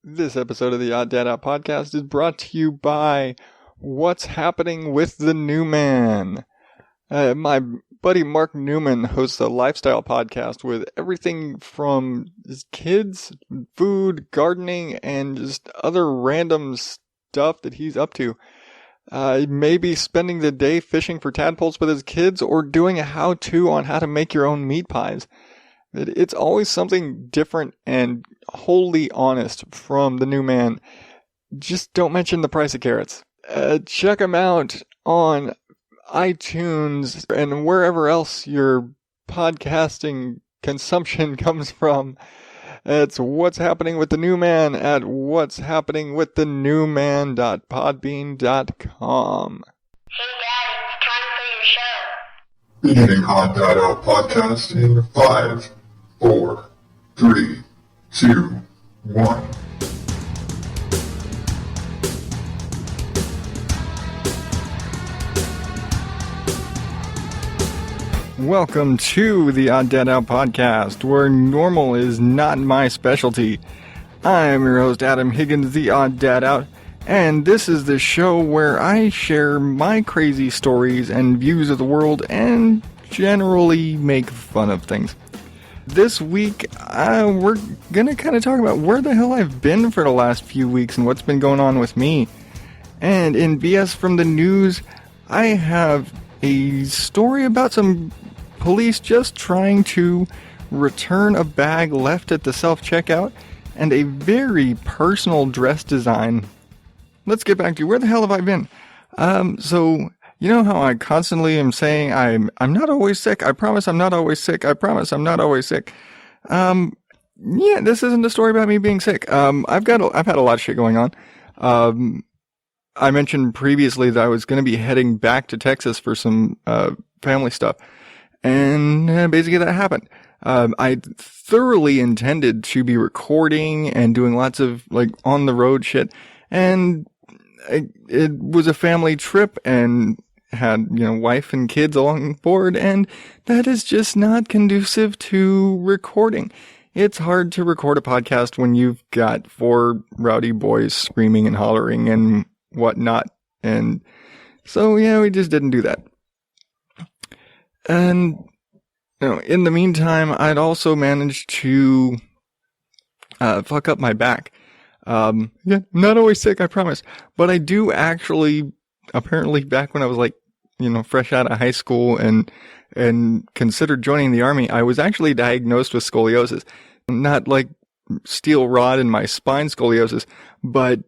This episode of the Odd Dad Out podcast is brought to you by What's Happening with the NewMan. My buddy Mark Newman hosts a lifestyle podcast with everything from his kids, food, gardening, and just other random stuff that he's up to. Maybe spending the day fishing for tadpoles with his kids or doing a how-to on how to make your own meat pies. It's always something different and wholly honest from the NewMan. Just don't mention the price of carrots. Check them out on iTunes and wherever else your podcasting consumption comes from. It's What's Happening with the NewMan at what'shappeningwiththenewman.podbean.com. Hey Dad, it's time for your show. Beginning Odd Dad Out podcast in 5, 4, 3, 2, 1. Welcome to the Odd Dad Out podcast, where normal is not my specialty. I'm your host, Adam Higgins, the Odd Dad Out, and this is the show where I share my crazy stories and views of the world and generally make fun of things. This week, we're gonna kind of talk about where the hell I've been for the last few weeks and what's been going on with me. And in BS from the news, I have a story about some police just trying to return a bag left at the self-checkout and a very personal dress design. Let's get back to where the hell have I been? So you know how I constantly am saying I'm not always sick. I promise I'm not always sick. I promise I'm not always sick. Yeah, this isn't a story about me being sick. I've had a lot of shit going on. I mentioned previously that I was going to be heading back to Texas for some family stuff, and basically that happened. I thoroughly intended to be recording and doing lots of like on the road shit, and it was a family trip and had, wife and kids along board, and that is just not conducive to recording. It's hard to record a podcast when you've got 4 rowdy boys screaming and hollering and whatnot. And so, yeah, we just didn't do that. And, in the meantime, I'd also managed to fuck up my back. Yeah, not always sick, I promise. But I do actually, apparently back when I was like, fresh out of high school and considered joining the army, I was actually diagnosed with scoliosis. Not like steel rod in my spine scoliosis, but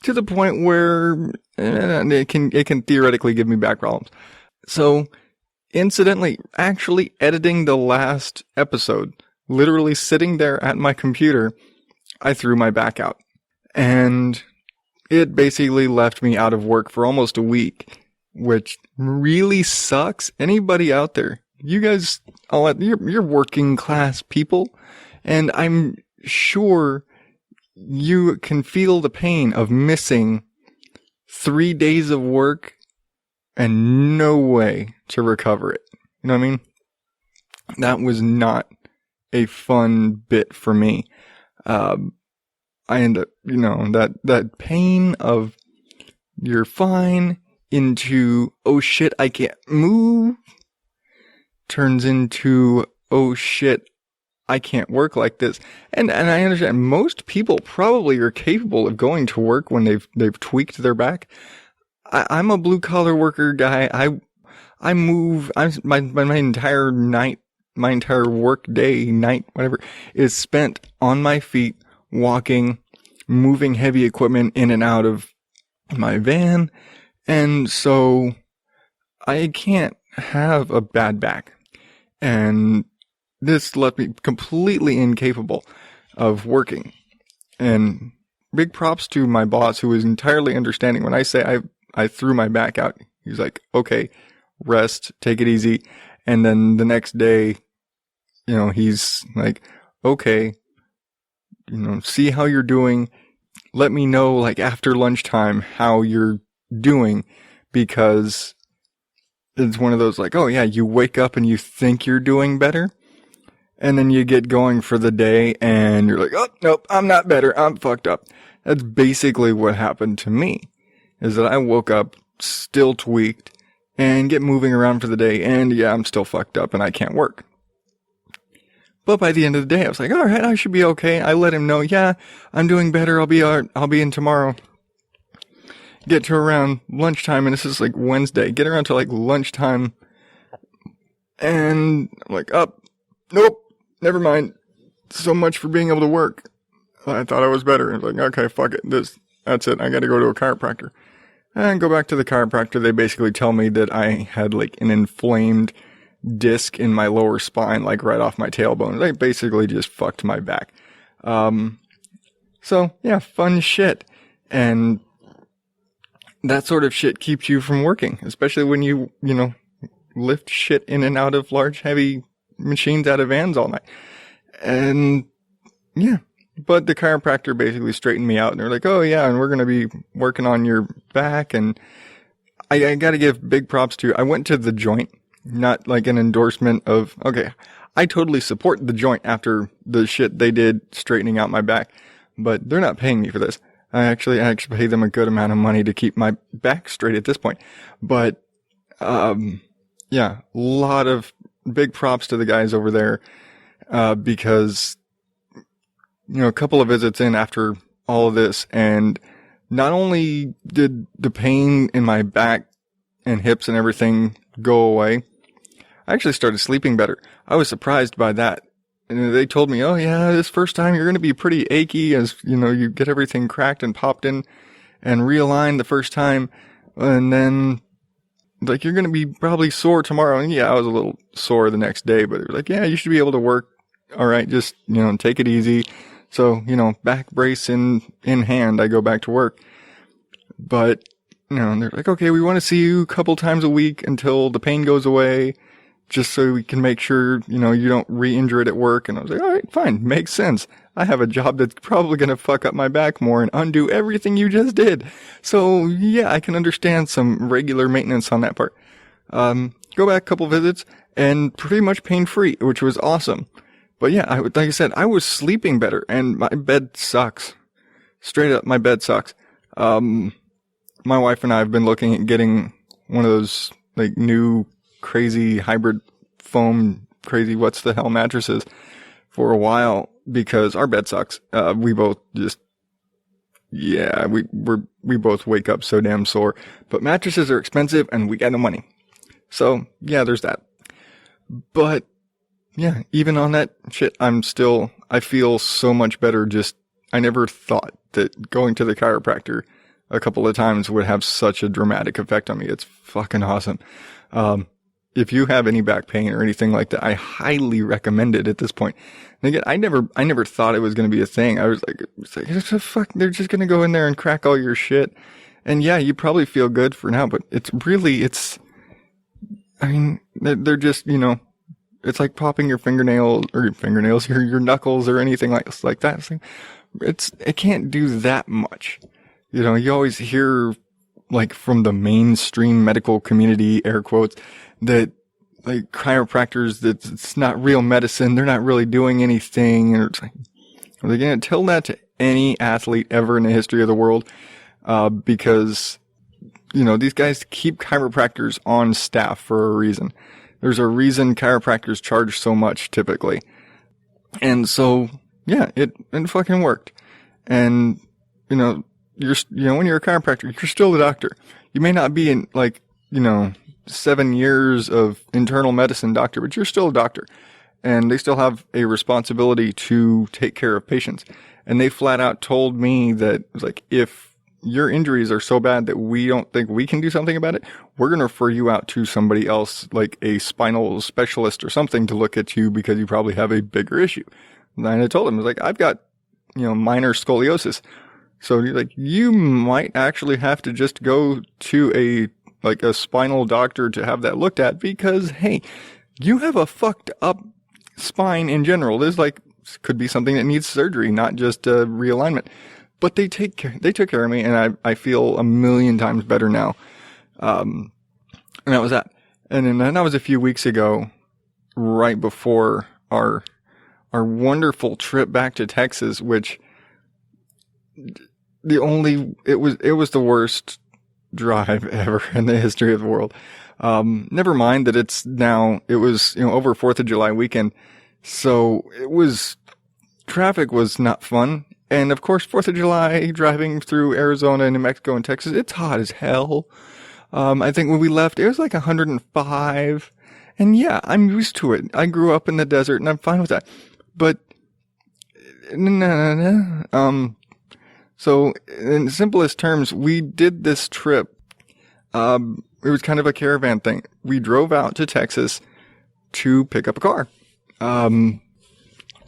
to the point where it can theoretically give me back problems. So, incidentally, actually editing the last episode, literally sitting there at my computer, I threw my back out. And it basically left me out of work for almost a week, which really sucks. Anybody out there, you guys, you're working class people, and I'm sure you can feel the pain of missing 3 days of work and no way to recover it. You know what I mean? That was not a fun bit for me. I end up, that pain of you're fine into, oh shit, I can't move, turns into, oh shit, I can't work like this. And I understand most people probably are capable of going to work when they've tweaked their back. I'm a blue collar worker guy. I move, my entire night, my entire work day, night, whatever, is spent on my feet, walking, moving heavy equipment in and out of my van. And so I can't have a bad back. And this left me completely incapable of working. And big props to my boss, who is entirely understanding. When I say I threw my back out, he's like, okay, rest, take it easy. And then the next day, he's like, okay, see how you're doing. Let me know, like, after lunchtime how you're doing, because it's one of those, like, oh yeah, you wake up and you think you're doing better, And then you get going for the day and you're like, oh, nope, I'm not better. I'm fucked up. That's basically what happened to me, is that I woke up still tweaked and get moving around for the day. And yeah, I'm still fucked up and I can't work. But by the end of the day, I was like, all right, I should be okay. I let him know, yeah, I'm doing better. I'll be in tomorrow. Get to around lunchtime, and this is like Wednesday. Get around to like lunchtime, and I'm like, nope, never mind. So much for being able to work. I thought I was better. I was like, okay, fuck it. That's it. I got to go to a chiropractor. And go back to the chiropractor. They basically tell me that I had like an inflamed disc in my lower spine, like right off my tailbone. They basically just fucked my back. So yeah, fun shit. And that sort of shit keeps you from working, especially when you lift shit in and out of large, heavy machines out of vans all night. And yeah, but the chiropractor basically straightened me out, and they're like, oh yeah, and we're going to be working on your back. And I got to give big props to, I went to the joint, not like an endorsement of, okay, I totally support the joint after the shit they did straightening out my back, but they're not paying me for this. I actually pay them a good amount of money to keep my back straight at this point. But, yeah, a lot of big props to the guys over there, because, a couple of visits in after all of this, and not only did the pain in my back and hips and everything go away, I actually started sleeping better. I was surprised by that. And they told me, oh yeah, this first time you're going to be pretty achy as, you get everything cracked and popped in and realigned the first time. And then, like, you're going to be probably sore tomorrow. And yeah, I was a little sore the next day, but it was like, yeah, you should be able to work. All right, just, take it easy. So, back brace in hand, I go back to work. But, they're like, okay, we want to see you a couple times a week until the pain goes away, just so we can make sure, you don't re-injure it at work. And I was like, all right, fine. Makes sense. I have a job that's probably going to fuck up my back more and undo everything you just did. So yeah, I can understand some regular maintenance on that part. Go back a couple visits and pretty much pain-free, which was awesome. But yeah, like I said, I was sleeping better and my bed sucks. Straight up, my bed sucks. My wife and I have been looking at getting one of those like new crazy hybrid foam, crazy what's the hell mattresses for a while because our bed sucks. We both just, yeah, we both wake up so damn sore, but mattresses are expensive and we got no money. So yeah, there's that. But yeah, even on that shit, I feel so much better. I never thought that going to the chiropractor a couple of times would have such a dramatic effect on me. It's fucking awesome. If you have any back pain or anything like that, I highly recommend it at this point. And again, I never thought it was going to be a thing. I was like, they're just going to go in there and crack all your shit. And yeah, you probably feel good for now, but they're just, it's like popping your your knuckles or anything like that. It can't do that much. You always hear like from the mainstream medical community, air quotes, that like chiropractors, that it's not real medicine. They're not really doing anything. And it's like, are they going to tell that to any athlete ever in the history of the world? Because, these guys keep chiropractors on staff for a reason. There's a reason chiropractors charge so much typically. And so, yeah, it fucking worked. And, when you're a chiropractor, you're still the doctor. You may not be in 7 years of internal medicine doctor, but you're still a doctor. And they still have a responsibility to take care of patients. And they flat out told me that it was like, if your injuries are so bad that we don't think we can do something about it, we're going to refer you out to somebody else, like a spinal specialist or something, to look at you because you probably have a bigger issue. And I told him, I was like, I've got, minor scoliosis. So you might actually have to just go to a spinal doctor to have that looked at because, hey, you have a fucked up spine in general. Could be something that needs surgery, not just a realignment. But they took care of me, and I feel a million times better now. And that was that. And then that was a few weeks ago, right before our our wonderful trip back to Texas, which it was the worst drive ever in the history of the world. Never mind that it was over 4th of July weekend. So traffic was not fun. And of course, 4th of July, driving through Arizona, New Mexico, and Texas, it's hot as hell. I think when we left, it was like 105. And yeah, I'm used to it. I grew up in the desert and I'm fine with that. But, so in simplest terms, we did this trip. It was kind of a caravan thing. We drove out to Texas to pick up a car.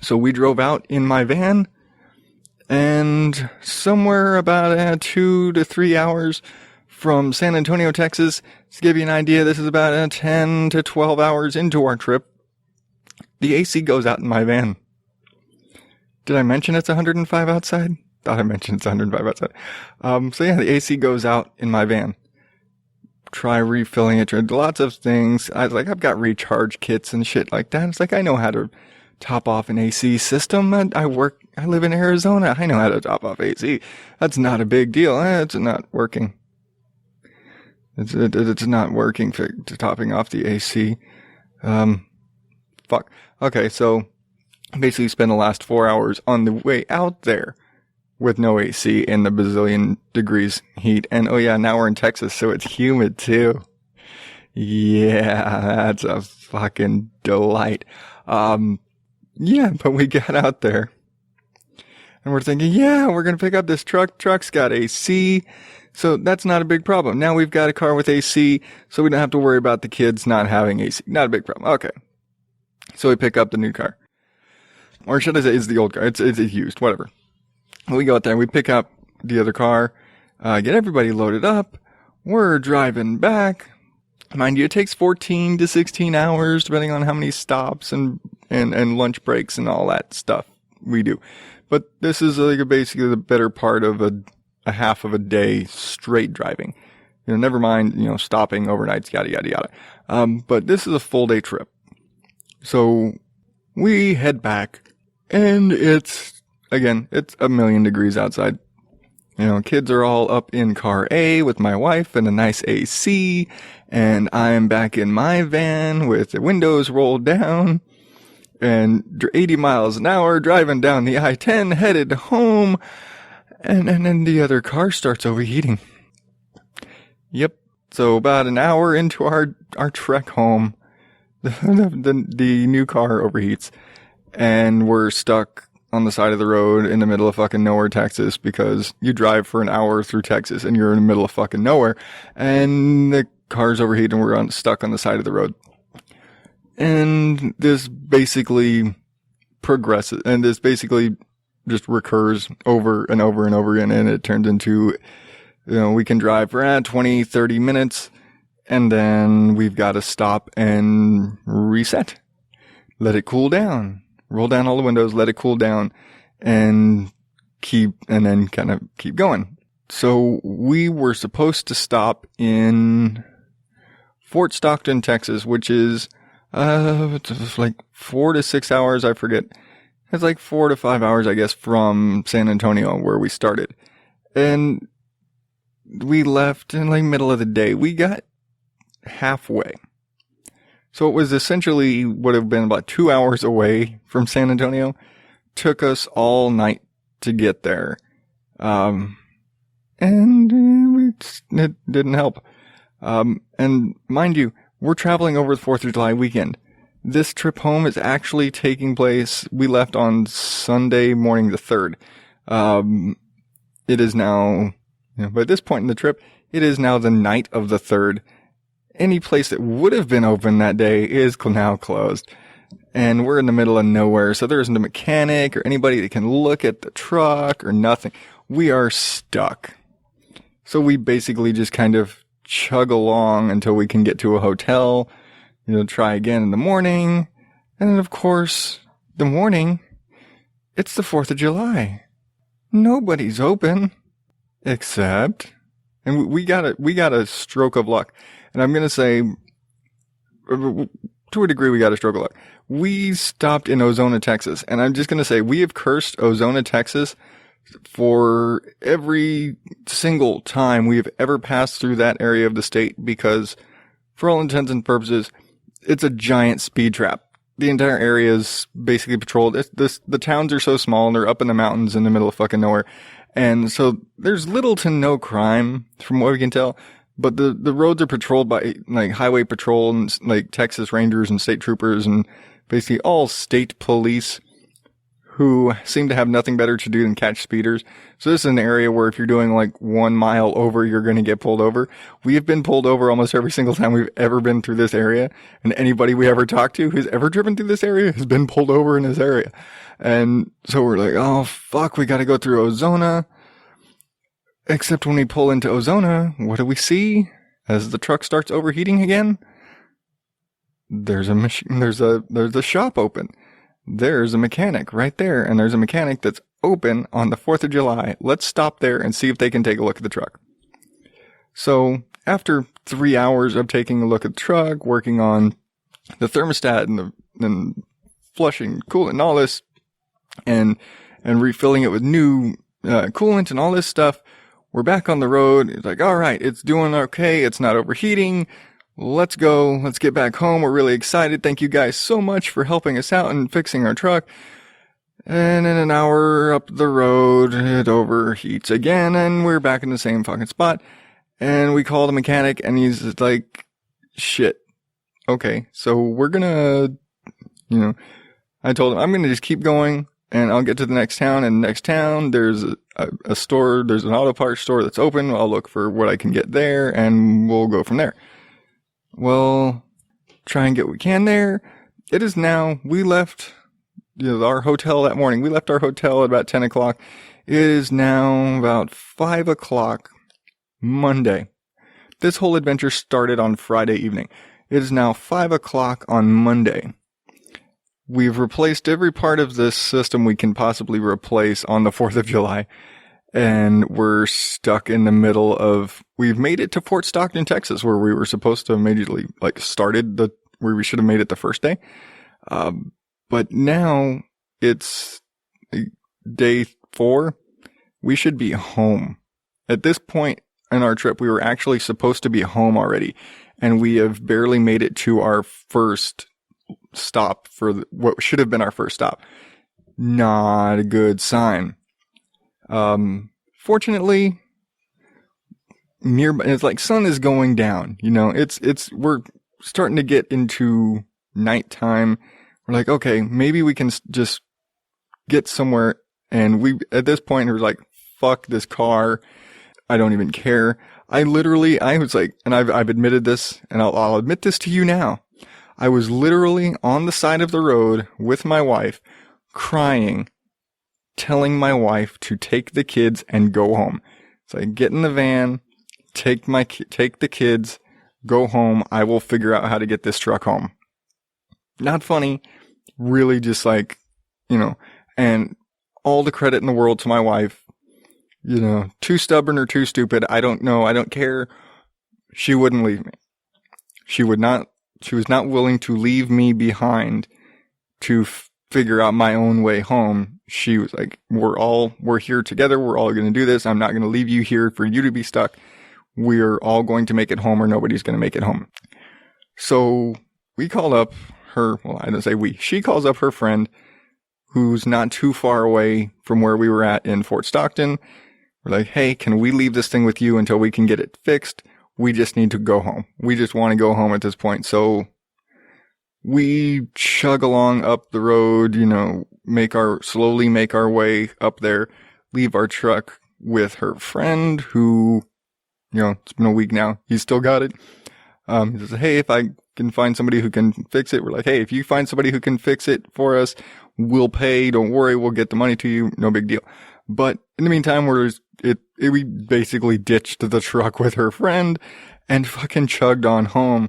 So we drove out in my van, and somewhere about 2 to 3 hours from San Antonio, Texas, to give you an idea, this is about 10 to 12 hours into our trip, the AC goes out in my van. Did I mention it's 105 outside? Thought I mentioned it's 105 outside. So yeah, the AC goes out in my van. Try refilling it. Lots of things. I was like, I've got recharge kits and shit like that. It's like, I know how to top off an AC system. I live in Arizona. I know how to top off AC. That's not a big deal. It's not working. It's not working to topping off the AC. Fuck. Okay, so basically spent the last 4 hours on the way out there with no AC and the bazillion degrees heat. And oh yeah, now we're in Texas, so it's humid too. Yeah, that's a fucking delight. Yeah, but we got out there and we're thinking, yeah, we're going to pick up this truck. Truck's got AC. So that's not a big problem. Now we've got a car with AC, so we don't have to worry about the kids not having AC. Not a big problem. Okay. So we pick up the new car. Or should I say it's the old car. It's used, whatever. We go out there, we pick up the other car, get everybody loaded up. We're driving back. Mind you, it takes 14 to 16 hours, depending on how many stops and lunch breaks and all that stuff we do. But this is like basically the better part of a half of a day straight driving. Never mind, stopping overnights, yada, yada, yada. But this is a full day trip. So we head back, and it's 1,000,000 degrees outside. Kids are all up in car A with my wife and a nice AC, and I'm back in my van with the windows rolled down and 80 miles an hour driving down the I-10 headed home, and then the other car starts overheating. Yep. So about an hour into our trek home, the new car overheats, and we're stuck on the side of the road in the middle of fucking nowhere, Texas, because you drive for an hour through Texas and you're in the middle of fucking nowhere, and the car's overheated and we're stuck on the side of the road. And this basically progresses, and this basically just recurs over and over and over again, and it turns into, we can drive for 20, 30 minutes, and then we've got to stop and reset. Let it cool down. Roll down all the windows, let it cool down, and then kind of keep going. So we were supposed to stop in Fort Stockton, Texas, which is, it's like 4 to 6 hours, I forget. It's like 4 to 5 hours, I guess, from San Antonio, where we started. And we left in like middle of the day. We got halfway. So it was essentially would have been about 2 hours away from San Antonio. Took us all night to get there. And it didn't help. And mind you, we're traveling over the 4th of July weekend. This trip home is actually taking place. We left on Sunday morning the 3rd. It is now, by this point in the trip, it is now the night of the 3rd. Any place that would have been open that day is now closed. And we're in the middle of nowhere, so there isn't a mechanic or anybody that can look at the truck or nothing. We are stuck. So we basically just kind of chug along until we can get to a hotel, try again in the morning. And then, of course, the morning, it's the 4th of July. Nobody's open except, and we got a stroke of luck. And I'm going to say, to a degree, we got a stroke of luck. We stopped in Ozona, Texas. And I'm just going to say, we have cursed Ozona, Texas for every single time we have ever passed through that area of the state because, for all intents and purposes, it's a giant speed trap. The entire area is basically patrolled. The towns are so small and they're up in the mountains in the middle of fucking nowhere. And so there's little to no crime from what we can tell. But the roads are patrolled by like highway patrol and like Texas Rangers and state troopers and basically all state police who seem to have nothing better to do than catch speeders. So this is an area where if you're doing like 1 mile over, you're going to get pulled over. We have been pulled over almost every single time we've ever been through this area. And anybody we ever talked to who's ever driven through this area has been pulled over in this area. And so we're like, oh fuck, we got to go through Ozona. Except when we pull into Ozona, what do we see? As the truck starts overheating again, there's a shop open. There's a mechanic right there, and there's a mechanic that's open on the 4th of July. Let's stop there and see if they can take a look at the truck. So after 3 hours of taking a look at the truck, working on the thermostat and flushing coolant and all this, and refilling it with new coolant and all this stuff, we're back on the road. It's like, all right, it's doing okay. It's not overheating. Let's go. Let's get back home. We're really excited. Thank you guys so much for helping us out and fixing our truck. And in an hour up the road, it overheats again, and we're back in the same fucking spot. And we call the mechanic, and he's like, shit. Okay, so we're gonna, I told him, I'm gonna just keep going, and I'll get to the next town, and the next town, there's a store, there's an auto parts store that's open. I'll look for what I can get there, and we'll go from there. Well, try and get what we can there. It is now, we left our hotel that morning. We left our hotel at about 10 o'clock. It is now about 5 o'clock Monday. This whole adventure started on Friday evening. It is now 5 o'clock on Monday. We've replaced every part of this system we can possibly replace on the 4th of July. And we're stuck in the middle of, we've made it to Fort Stockton, Texas, where we were supposed to immediately, where we should have made it the first day. But now it's day 4. We should be home. At this point in our trip, we were actually supposed to be home already. And we have barely made it to our first stop for what should have been our first stop. Not a good sign. Fortunately, nearby, it's like sun is going down, we're starting to get into nighttime. We're like, okay, maybe we can just get somewhere. And at this point, we're like, fuck this car. I don't even care. I was like, and I've admitted this, and I'll admit this to you now. I was literally on the side of the road with my wife, crying, telling my wife to take the kids and go home. So I get in the van, take the kids, go home. I will figure out how to get this truck home. Not funny, really just like, and all the credit in the world to my wife. Too stubborn or too stupid, I don't know, I don't care. She wouldn't leave me. She was not willing to leave me behind to figure out my own way home. She was like, we're here together. We're all going to do this. I'm not going to leave you here for you to be stuck. We're all going to make it home or nobody's going to make it home. So we called up she calls up her friend who's not too far away from where we were at in Fort Stockton. We're like, hey, can we leave this thing with you until we can get it fixed? We just need to go home. We just want to go home at this point. So we chug along up the road, slowly make our way up there, leave our truck with her friend who, it's been a week now. He's still got it. He says, hey, if I can find somebody who can fix it. We're like, hey, if you find somebody who can fix it for us, we'll pay. Don't worry. We'll get the money to you. No big deal. But in the meantime, we basically ditched the truck with her friend and fucking chugged on home.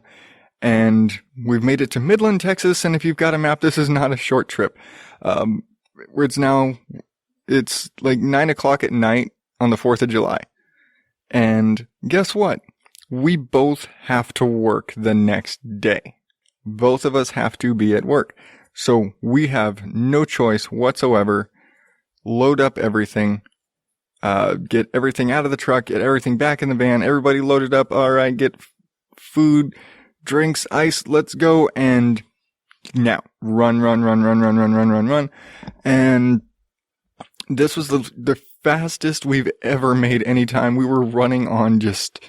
And we've made it to Midland, Texas. And if you've got a map, this is not a short trip. Where it's like 9 o'clock at night on the 4th of July. And guess what? We both have to work the next day. both of us have to be at work. So we have no choice whatsoever. Load up everything, get everything out of the truck, get everything back in the van. Everybody loaded up. All right, get food, drinks, ice. Let's go. And now run. And this was the fastest we've ever made any time. We were running on just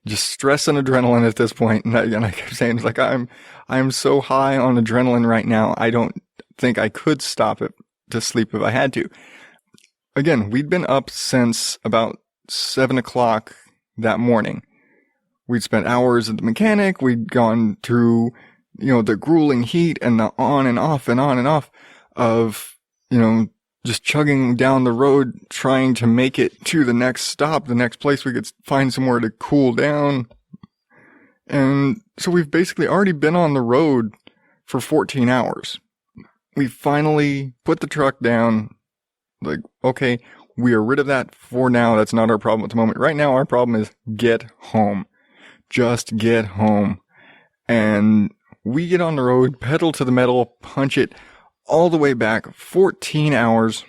stress and adrenaline at this point. And I kept saying, it's like, I'm so high on adrenaline right now. I don't think I could stop it to sleep if I had to. Again, we'd been up since about 7 o'clock that morning. We'd spent hours at the mechanic. We'd gone through, the grueling heat and the on and off and on and off of, just chugging down the road, trying to make it to the next stop, the next place we could find somewhere to cool down. And so we've basically already been on the road for 14 hours. We finally put the truck down. Like, okay, we are rid of that for now. That's not our problem at the moment. Right now, our problem is get home. Just get home. And we get on the road, pedal to the metal, punch it all the way back, 14 hours.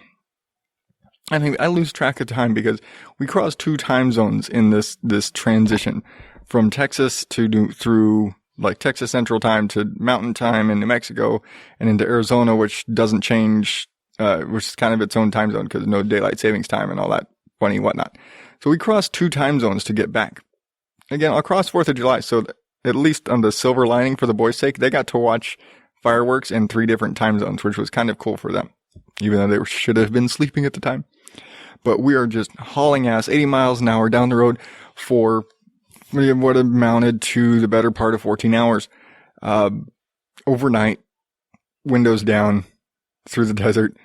I think I lose track of time because we crossed 2 time zones in this transition from Texas through like Texas Central Time to Mountain Time in New Mexico and into Arizona, which doesn't change, which is kind of its own time zone because no daylight savings time and all that funny whatnot. So we crossed 2 time zones to get back. Again, across 4th of July. So at least on the silver lining for the boys' sake, they got to watch fireworks in 3 different time zones, which was kind of cool for them, even though they should have been sleeping at the time. But we are just hauling ass 80 miles an hour down the road for what amounted to the better part of 14 hours. Overnight, windows down through the desert,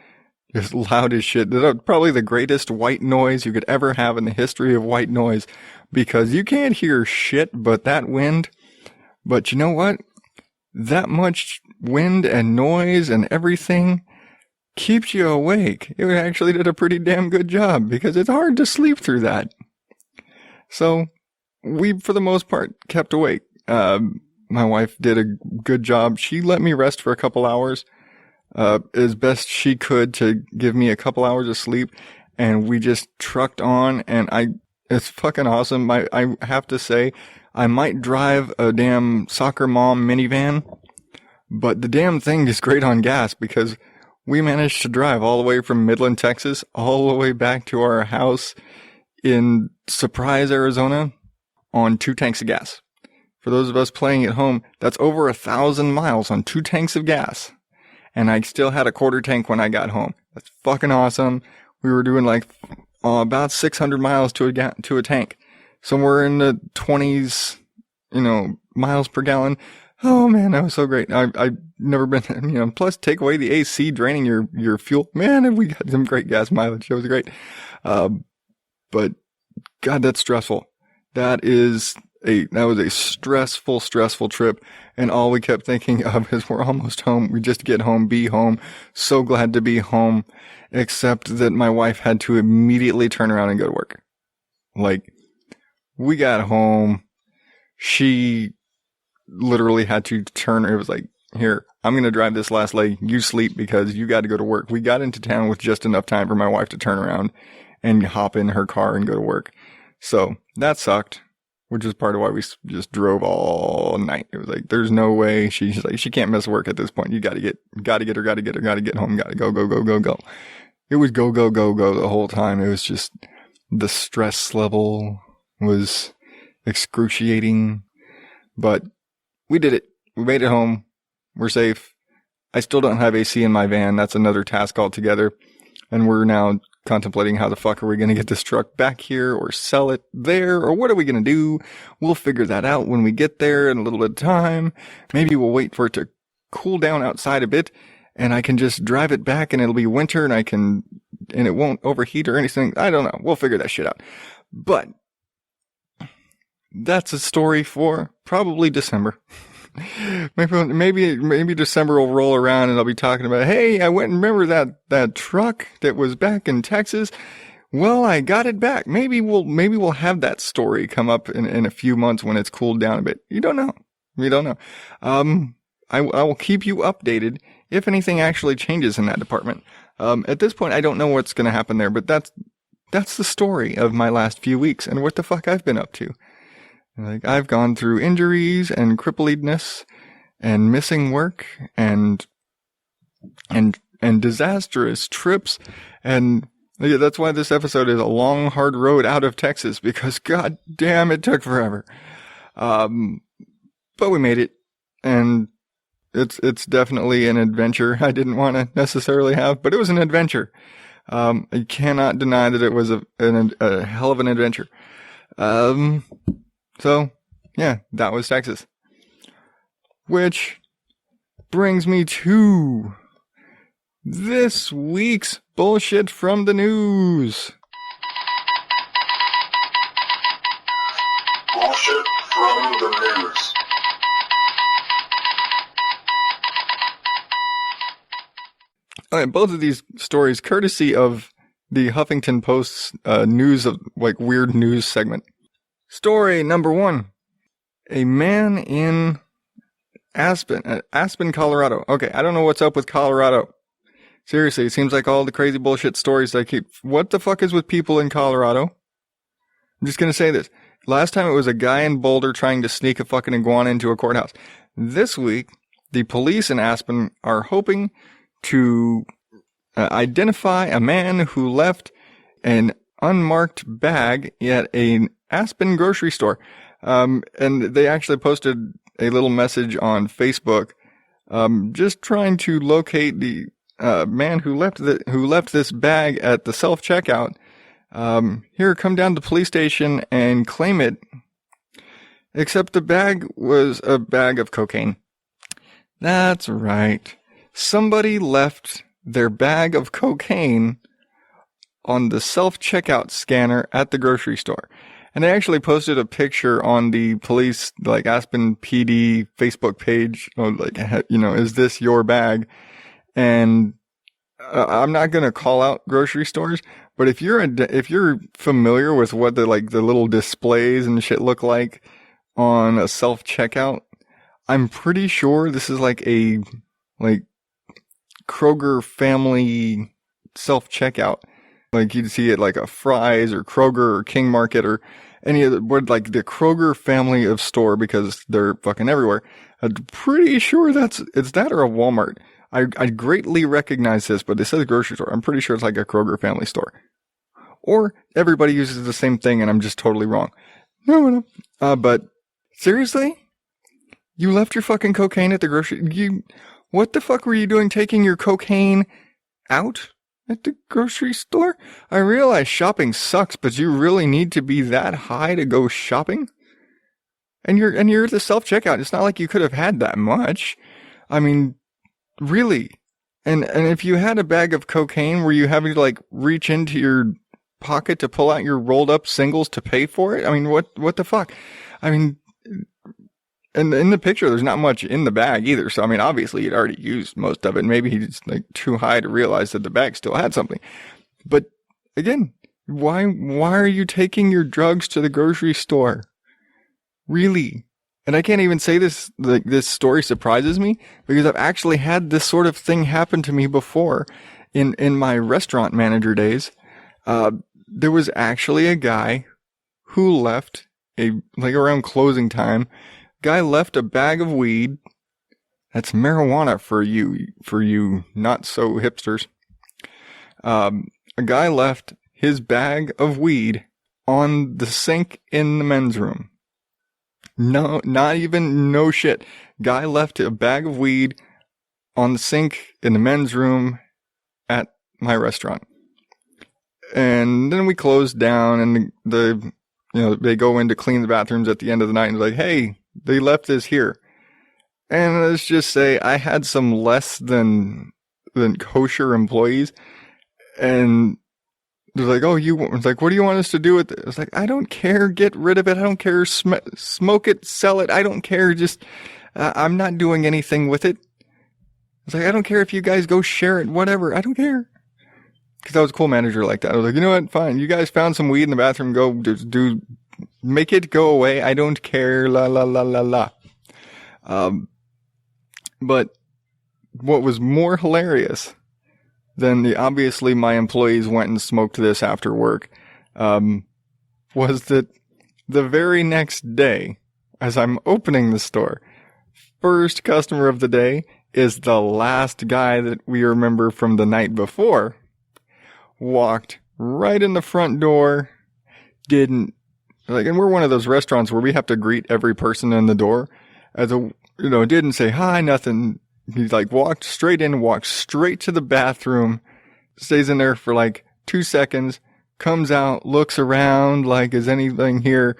just loud as shit. Probably the greatest white noise you could ever have in the history of white noise, because you can't hear shit but that wind. But you know what? That much wind and noise and everything keeps you awake. It actually did a pretty damn good job because it's hard to sleep through that. So we, for the most part, kept awake. My wife did a good job. She let me rest for a couple hours, as best she could to give me a couple hours of sleep. And we just trucked on, and it's fucking awesome. I have to say, I might drive a damn soccer mom minivan, but the damn thing is great on gas because we managed to drive all the way from Midland, Texas, all the way back to our house in Surprise, Arizona on 2 tanks of gas. For those of us playing at home, that's over 1,000 miles on 2 tanks of gas. And I still had a quarter tank when I got home. That's fucking awesome. We were doing like about 600 miles to a tank. Somewhere in the 20s, miles per gallon. Oh man, that was so great. I've never been, plus take away the AC draining your fuel. Man, have we got some great gas mileage. That was great. But God, that's stressful. That was a stressful trip. And all we kept thinking of is we're almost home. We just get home, be home. So glad to be home. Except that my wife had to immediately turn around and go to work. Like, we got home. She literally had to turn. It was like, here, I'm going to drive this last leg. You sleep because you got to go to work. We got into town with just enough time for my wife to turn around and hop in her car and go to work. So that sucked, which is part of why we just drove all night. It was like, there's no way. She's like, she can't miss work at this point. You got to get home, got to go. It was go the whole time. It was just, the stress level was excruciating, but we did it. We made it home. We're safe. I still don't have AC in my van. That's another task altogether. And we're now contemplating how the fuck are we going to get this truck back here or sell it there, or what are we going to do? We'll figure that out when we get there in a little bit of time. Maybe we'll wait for it to cool down outside a bit and I can just drive it back and it'll be winter and it won't overheat or anything. I don't know. We'll figure that shit out. But that's a story for probably December. Maybe December will roll around and I'll be talking about, hey, I went and remember that truck that was back in Texas. Well, I got it back. Maybe we'll have that story come up in a few months when it's cooled down a bit. You don't know. I will keep you updated if anything actually changes in that department. At this point, I don't know what's going to happen there, but that's the story of my last few weeks and what the fuck I've been up to. Like, I've gone through injuries and crippledness and missing work and disastrous trips, and yeah, that's why this episode is a long, hard road out of Texas, because god damn, it took forever. But we made it, and it's definitely an adventure I didn't want to necessarily have, but it was an adventure. I cannot deny that it was a hell of an adventure. So yeah, that was Texas. Which brings me to this week's bullshit from the news. Bullshit from the news. All right, both of these stories courtesy of the Huffington Post's news of like weird news segment. Story number 1. A man in Aspen, Colorado. Okay, I don't know what's up with Colorado. Seriously, it seems like all the crazy bullshit stories I keep. What the fuck is with people in Colorado? I'm just gonna say this. Last time it was a guy in Boulder trying to sneak a fucking iguana into a courthouse. This week, the police in Aspen are hoping to identify a man who left an unmarked bag at an Aspen grocery store. And they actually posted a little message on Facebook, just trying to locate the man who left this bag at the self-checkout. Here, come down to the police station and claim it. Except the bag was a bag of cocaine. That's right. Somebody left their bag of cocaine on the self-checkout scanner at the grocery store. And they actually posted a picture on the police, like, Aspen PD Facebook page, like, is this your bag? And I'm not going to call out grocery stores, but if you're familiar with what the little displays and shit look like on a self-checkout, I'm pretty sure this is like a Kroger family self-checkout. Like, you'd see it like a Fry's or Kroger or King Market or any of the the Kroger family of store, because they're fucking everywhere. I'm pretty sure it's that or a Walmart. I greatly recognize this, but it says grocery store. I'm pretty sure it's like a Kroger family store. Or everybody uses the same thing and I'm just totally wrong. No. But seriously? You left your fucking cocaine at the grocery... What the fuck were you doing taking your cocaine out at the grocery store? I realize shopping sucks, but you really need to be that high to go shopping? And you're at the self-checkout. It's not like you could have had that much. I mean, really. And if you had a bag of cocaine, were you having to reach into your pocket to pull out your rolled up singles to pay for it? I mean, what the fuck? I mean, and in the picture, there's not much in the bag either. So, I mean, obviously he'd already used most of it. Maybe he's too high to realize that the bag still had something. But again, why are you taking your drugs to the grocery store? Really? And I can't even say this story surprises me, because I've actually had this sort of thing happen to me before in my restaurant manager days. There was actually a guy who left around closing time. Guy left a bag of weed. That's marijuana for you not so hipsters. A guy left his bag of weed on the sink in the men's room. No, not even, no shit. Guy left a bag of weed on the sink in the men's room at my restaurant. And then we closed down, and they go in to clean the bathrooms at the end of the night, and they're like, hey, they left this here. And let's just say I had some less than kosher employees, and they're like, oh, it's like, what do you want us to do with it? It's like, I don't care. Get rid of it. I don't care. Smoke it, sell it. I don't care. Just, I'm not doing anything with it. It's like, I don't care if you guys go share it, whatever. I don't care. Because I was a cool manager like that. I was like, you know what? Fine. You guys found some weed in the bathroom. Go make it go away. I don't care. La, la, la, la, la. But what was more hilarious than obviously my employees went and smoked this after work, was that the very next day, as I'm opening the store, first customer of the day is the last guy that we remember from the night before, walked right in the front door, and we're one of those restaurants where we have to greet every person in the door, didn't say hi, nothing. He walked straight in, walked straight to the bathroom, stays in there for 2 seconds, comes out, looks around is anything here?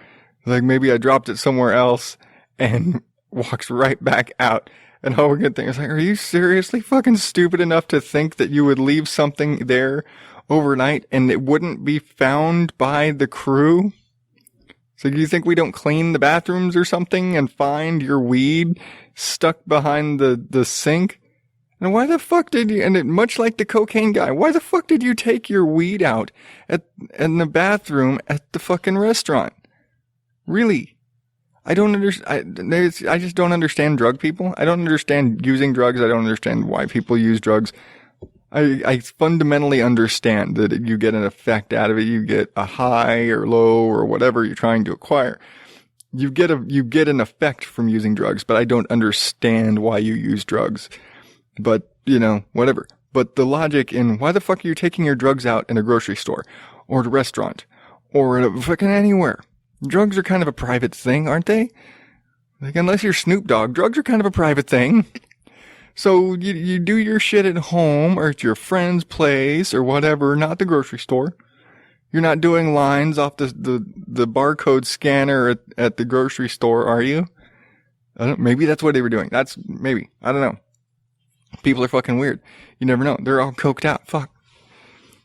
Maybe I dropped it somewhere else, and walks right back out. And all we're gonna think is are you seriously fucking stupid enough to think that you would leave something there overnight and it wouldn't be found by the crew? So do you think we don't clean the bathrooms or something and find your weed stuck behind the sink? And why the fuck did you, much like the cocaine guy, why the fuck did you take your weed out in the bathroom at the fucking restaurant? Really? I don't understand. I just don't understand drug people. I don't understand using drugs. I don't understand why people use drugs. I fundamentally understand that you get an effect out of it. You get a high or low or whatever you're trying to acquire. You get an effect from using drugs, but I don't understand why you use drugs. But, whatever. But the logic in why the fuck are you taking your drugs out in a grocery store or at a restaurant or at fucking anywhere? Drugs are kind of a private thing, aren't they? Unless you're Snoop Dogg, drugs are kind of a private thing. So you do your shit at home or at your friend's place or whatever, not the grocery store. You're not doing lines off the barcode scanner at the grocery store, are you? Maybe that's what they were doing. Maybe. I don't know. People are fucking weird. You never know. They're all coked out. Fuck.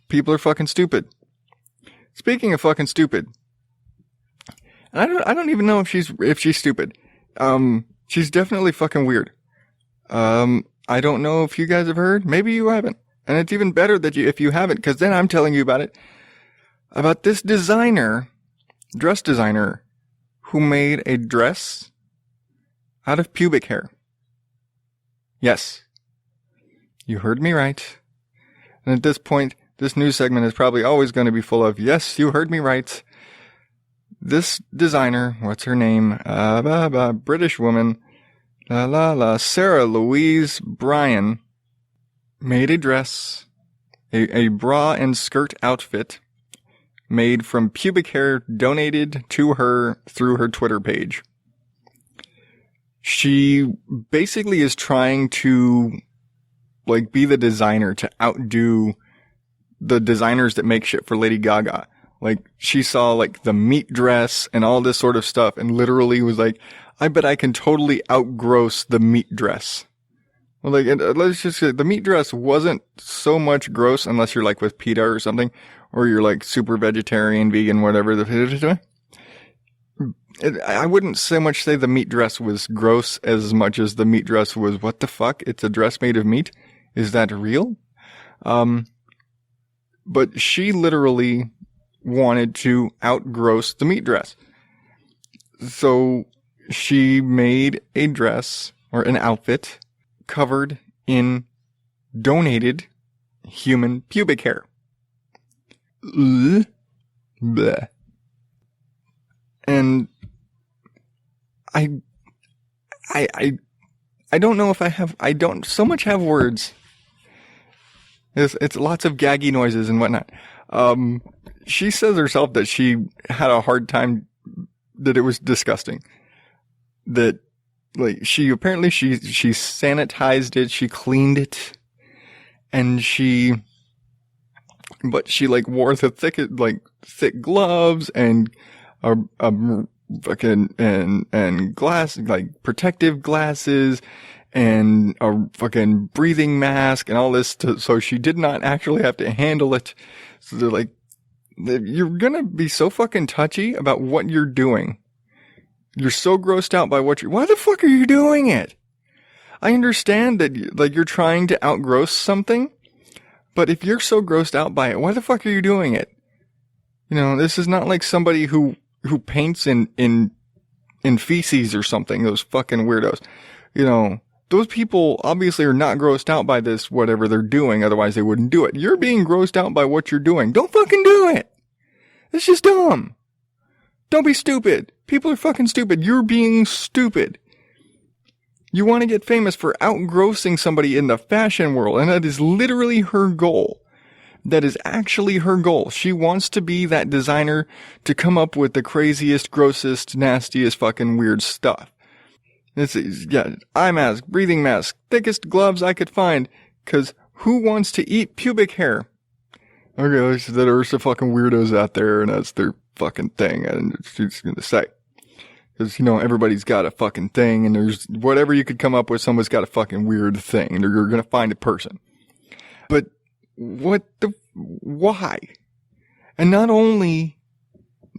People are fucking stupid. Speaking of fucking stupid, I don't even know if she's stupid. She's definitely fucking weird. I don't know if you guys have heard. Maybe you haven't. And it's even better that if you haven't, because then I'm telling you about it. About this dress designer, who made a dress out of pubic hair. Yes. You heard me right. And at this point, this news segment is probably always going to be full of, yes, you heard me right. This designer, what's her name? British woman, Sarah Louise Bryan, made a dress, a bra and skirt outfit made from pubic hair donated to her through her Twitter page. She basically is trying to be the designer to outdo the designers that make shit for Lady Gaga. She saw the meat dress and all this sort of stuff and literally was I bet I can totally outgross the meat dress. Well, let's just say the meat dress wasn't so much gross unless you're with PETA or something, or you're super vegetarian, vegan, whatever. I wouldn't so much say the meat dress was gross as much as the meat dress was, what the fuck? It's a dress made of meat? Is that real? But she literally wanted to outgross the meat dress. So she made a dress or an outfit covered in donated human pubic hair. Bleh. And I don't know if I don't so much have words. It's lots of gaggy noises and whatnot. She says herself that she had a hard time, that it was disgusting. That, she sanitized it, she cleaned it, and but she wore the thick gloves and fucking, and glass, protective glasses, and a fucking breathing mask and all this so she did not actually have to handle it. So they're you're gonna be so fucking touchy about what you're doing. You're so grossed out by why the fuck are you doing it? I understand that you're trying to outgross something, but if you're so grossed out by it, why the fuck are you doing it? This is not like somebody who paints in feces or something, those fucking weirdos. those people obviously are not grossed out by this, whatever they're doing. Otherwise they wouldn't do it. You're being grossed out by what you're doing. Don't fucking do it. It's just dumb. Don't be stupid. People are fucking stupid. You're being stupid. You want to get famous for outgrossing somebody in the fashion world, and that is literally her goal. That is actually her goal. She wants to be that designer to come up with the craziest, grossest, nastiest fucking weird stuff. This is, yeah, eye mask, breathing mask, thickest gloves I could find, cause who wants to eat pubic hair? Okay, there are some fucking weirdos out there, and that's their fucking thing, and she's gonna say. Cause, everybody's got a fucking thing, and there's whatever you could come up with, someone's got a fucking weird thing, and you're gonna find a person. But why? And not only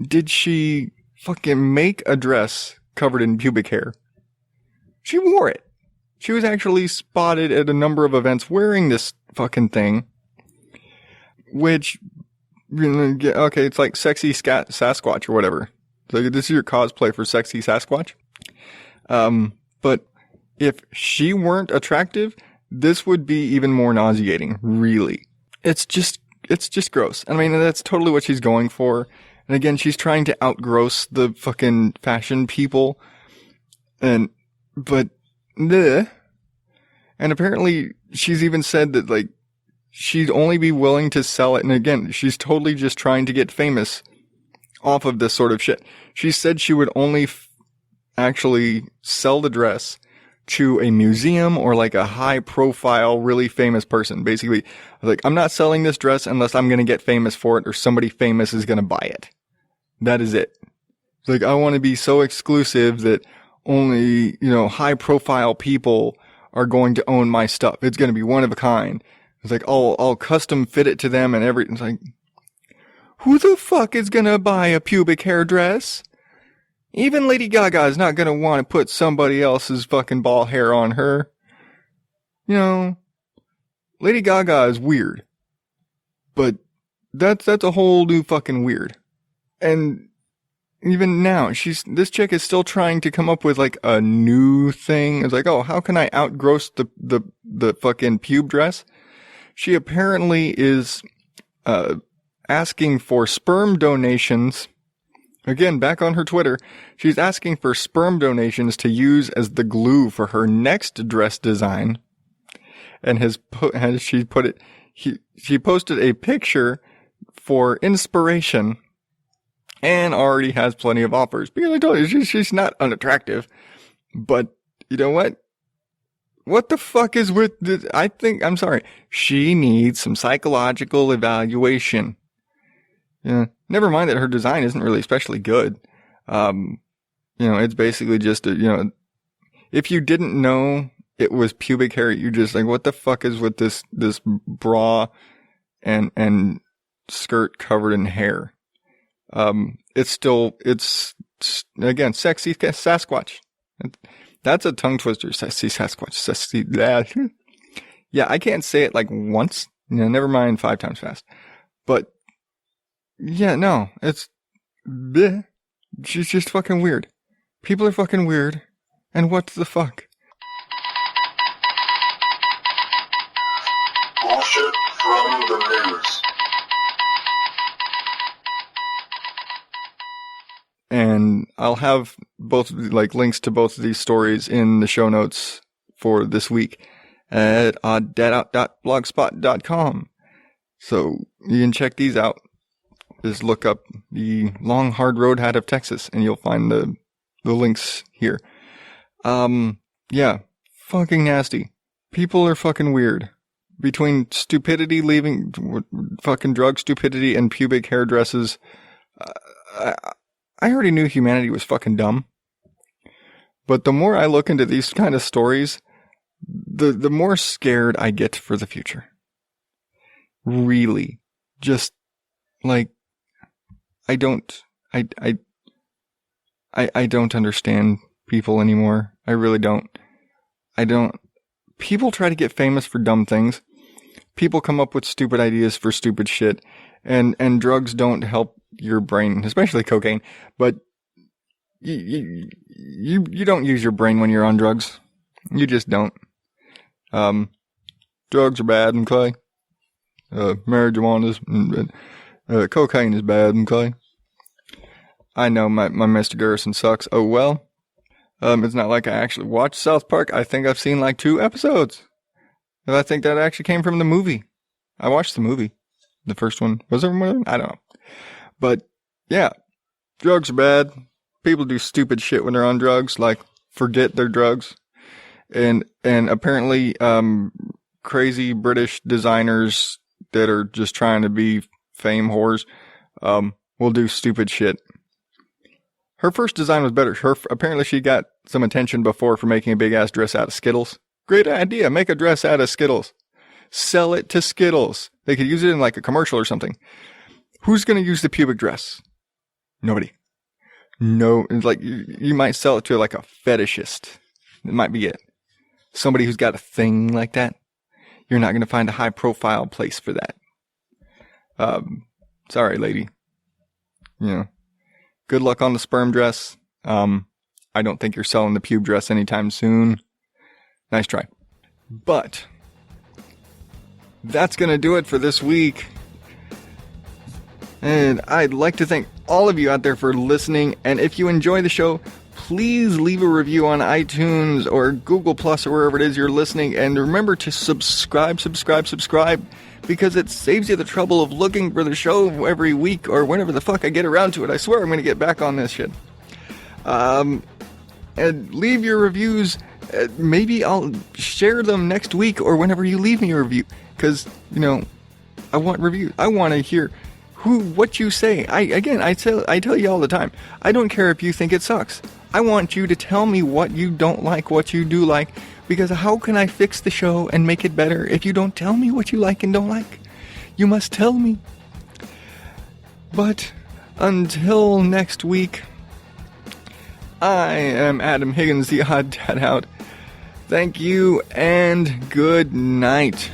did she fucking make a dress covered in pubic hair, she wore it. She was actually spotted at a number of events wearing this fucking thing, which, okay, it's like sexy Sasquatch or whatever. So this is your cosplay for sexy Sasquatch. But if she weren't attractive, this would be even more nauseating, really. It's just gross. I mean, that's totally what she's going for. And again, she's trying to outgross the fucking fashion people. But apparently she's even said that, like, she'd only be willing to sell it. And again, she's totally just trying to get famous off of this sort of shit. She said she would only actually sell the dress to a museum or like a high profile, really famous person. Basically, like, I'm not selling this dress unless I'm going to get famous for it or somebody famous is going to buy it. That is it. Like, I want to be so exclusive that only, high profile people are going to own my stuff. It's going to be one of a kind. It's like, I'll custom fit it to them and everything. It's like, who the fuck is going to buy a pubic hair dress? Even Lady Gaga is not going to want to put somebody else's fucking ball hair on her. Lady Gaga is weird. But that's a whole new fucking weird. And even now, this chick is still trying to come up with like a new thing. It's like, oh, how can I outgross the fucking pube dress? She apparently is, asking for sperm donations. Again, back on her Twitter, she's asking for sperm donations to use as the glue for her next dress design. And she posted a picture for inspiration and already has plenty of offers. Because I told you, she's not unattractive. But you know what? What the fuck is with this? I'm sorry. She needs some psychological evaluation. Yeah. Never mind that her design isn't really especially good. It's basically just if you didn't know it was pubic hair, you're just like, what the fuck is with this bra and skirt covered in hair? It's again, sexy Sasquatch. That's a tongue twister. Sexy Sasquatch. Sexy. Yeah, I can't say it like once. Never mind 5 times fast. But yeah, no, it's bleh. She's just fucking weird. People are fucking weird. And what the fuck? Bullshit from the news. And I'll have both, like, links to both of these stories in the show notes for this week at odddadout.blogspot.com. So you can check these out. Just look up the long, hard road out of Texas and you'll find the links here. Yeah, fucking nasty. People are fucking weird. Between stupidity leaving, fucking drug stupidity and pubic hairdresses, I already knew humanity was fucking dumb. But the more I look into these kind of stories, the more scared I get for the future. Really. Just, like, I don't understand people anymore. I really don't. People try to get famous for dumb things. People come up with stupid ideas for stupid shit. And drugs don't help your brain, especially cocaine. But you don't use your brain when you're on drugs. You just don't. Drugs are bad, okay? Marijuana is, cocaine is bad, okay? I know my Mr. Garrison sucks. Oh well. It's not like I actually watched South Park. I think I've seen like 2 episodes. And I think that actually came from the movie. I watched the movie. The first one. Was there more? I don't know. But, yeah. Drugs are bad. People do stupid shit when they're on drugs, like forget they're drugs. And apparently, crazy British designers that are just trying to be fame whores, will do stupid shit. Her first design was better. Apparently she got some attention before for making a big ass dress out of Skittles. Great idea. Make a dress out of Skittles. Sell it to Skittles. They could use it in like a commercial or something. Who's going to use the pubic dress? Nobody. No, like you might sell it to like a fetishist. It might be it. Somebody who's got a thing like that. You're not going to find a high profile place for that. Sorry, lady. You know, good luck on the sperm dress. I don't think you're selling the pube dress anytime soon. Nice try. But that's going to do it for this week. And I'd like to thank all of you out there for listening. And if you enjoy the show, please leave a review on iTunes or Google Plus or wherever it is you're listening. And remember to subscribe, because it saves you the trouble of looking for the show every week or whenever the fuck I get around to it. I swear I'm going to get back on this shit. And leave your reviews. Maybe I'll share them next week or whenever you leave me a review. Because, you know, I want reviews. I want to hear what you say. I tell you all the time. I don't care if you think it sucks. I want you to tell me what you don't like, what you do like. Because how can I fix the show and make it better if you don't tell me what you like and don't like? You must tell me. But until next week, I am Adam Higgins, the Odd Dad Out. Thank you and good night.